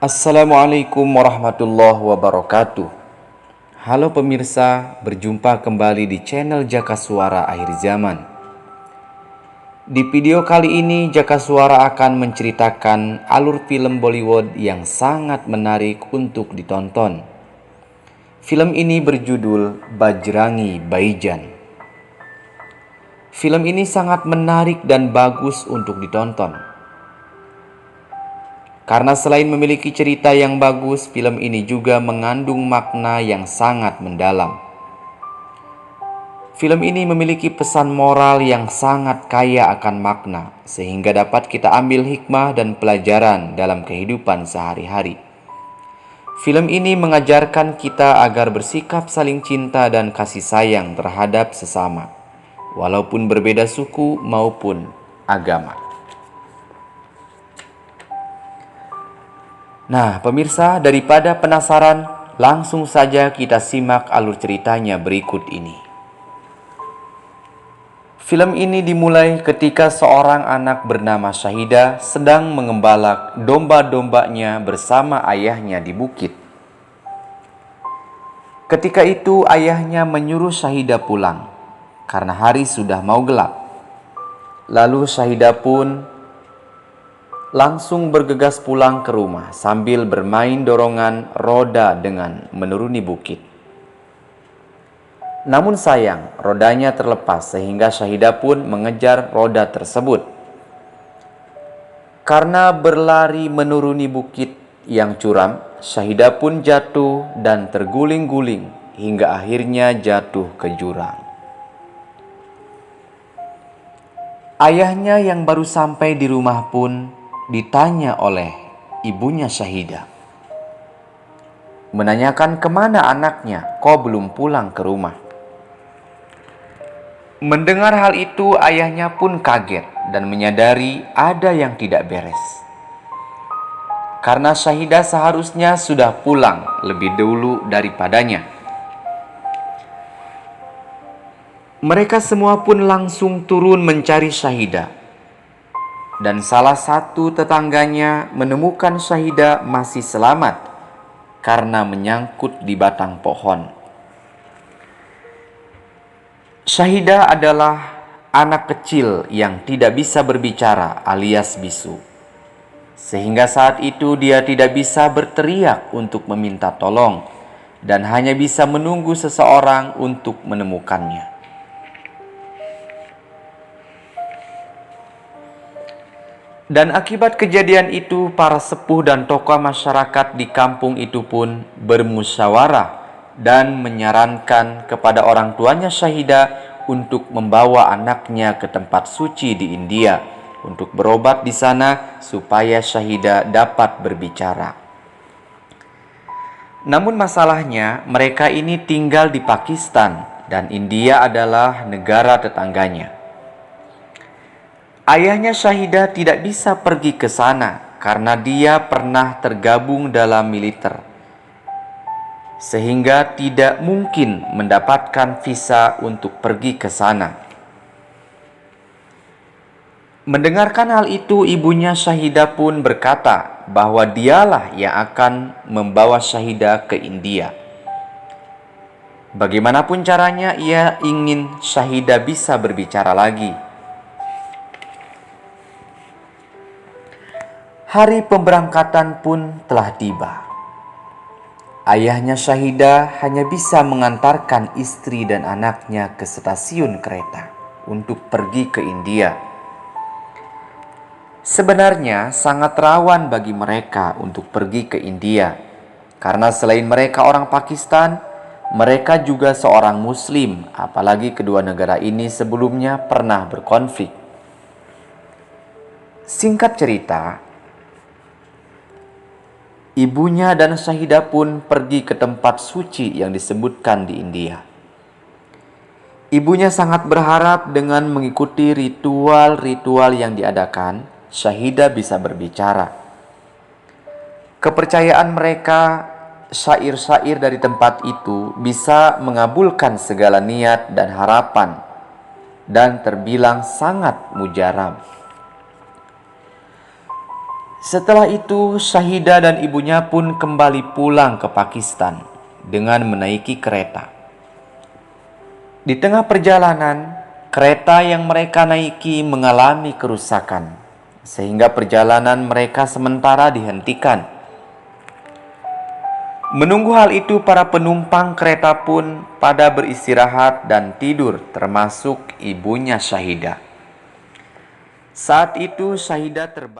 Assalamualaikum warahmatullahi wabarakatuh. Halo pemirsa, berjumpa kembali di channel Jaka Suara Akhir Zaman. Di video kali ini Jaka Suara akan menceritakan alur film Bollywood yang sangat menarik untuk ditonton. Film ini berjudul Bajrangi Bhaijaan. Film ini sangat menarik dan bagus untuk ditonton. Karena selain memiliki cerita yang bagus, film ini juga mengandung makna yang sangat mendalam. Film ini memiliki pesan moral yang sangat kaya akan makna, sehingga dapat kita ambil hikmah dan pelajaran dalam kehidupan sehari-hari. Film ini mengajarkan kita agar bersikap saling cinta dan kasih sayang terhadap sesama, walaupun berbeda suku maupun agama. Nah, pemirsa, daripada penasaran, langsung saja kita simak alur ceritanya berikut ini. Film ini dimulai ketika seorang anak bernama Syahida sedang mengembala domba-dombanya bersama ayahnya di bukit. Ketika itu ayahnya menyuruh Syahida pulang karena hari sudah mau gelap. Lalu Syahida pun langsung bergegas pulang ke rumah sambil bermain dorongan roda dengan menuruni bukit. Namun sayang, rodanya terlepas sehingga Syahida pun mengejar roda tersebut. Karena berlari menuruni bukit yang curam, Syahida pun jatuh dan terguling-guling hingga akhirnya jatuh ke jurang. Ayahnya yang baru sampai di rumah pun ditanya oleh ibunya Syahida, menanyakan kemana anaknya, kok belum pulang ke rumah. Mendengar hal itu, ayahnya pun kaget dan menyadari ada yang tidak beres. Karena Syahida seharusnya sudah pulang lebih dulu daripadanya. Mereka semua pun langsung turun mencari Syahida. Dan salah satu tetangganya menemukan Syahida masih selamat karena menyangkut di batang pohon. Syahida adalah anak kecil yang tidak bisa berbicara alias bisu. Sehingga saat itu dia tidak bisa berteriak untuk meminta tolong dan hanya bisa menunggu seseorang untuk menemukannya. Dan akibat kejadian itu, para sepuh dan tokoh masyarakat di kampung itu pun bermusyawarah dan menyarankan kepada orang tuanya Syahida untuk membawa anaknya ke tempat suci di India untuk berobat di sana supaya Syahida dapat berbicara. Namun masalahnya, mereka ini tinggal di Pakistan dan India adalah negara tetangganya. Ayahnya Syahida tidak bisa pergi ke sana karena dia pernah tergabung dalam militer, sehingga tidak mungkin mendapatkan visa untuk pergi ke sana. Mendengarkan hal itu, ibunya Syahida pun berkata bahwa dialah yang akan membawa Syahida ke India. Bagaimanapun caranya, ia ingin Syahida bisa berbicara lagi. Hari pemberangkatan pun telah tiba. Ayahnya Syahida hanya bisa mengantarkan istri dan anaknya ke stasiun kereta untuk pergi ke India. Sebenarnya sangat rawan bagi mereka untuk pergi ke India, karena selain mereka orang Pakistan, mereka juga seorang Muslim, apalagi kedua negara ini sebelumnya pernah berkonflik. Singkat cerita, ibunya dan Syahida pun pergi ke tempat suci yang disebutkan di India. Ibunya sangat berharap dengan mengikuti ritual-ritual yang diadakan, Syahida bisa berbicara. Kepercayaan mereka, syair-syair dari tempat itu bisa mengabulkan segala niat dan harapan dan terbilang sangat mujarab. Setelah itu, Syahidah dan ibunya pun kembali pulang ke Pakistan dengan menaiki kereta. Di tengah perjalanan, kereta yang mereka naiki mengalami kerusakan, sehingga perjalanan mereka sementara dihentikan. Menunggu hal itu, para penumpang kereta pun pada beristirahat dan tidur, termasuk ibunya Syahidah. Saat itu Syahidah terbangun.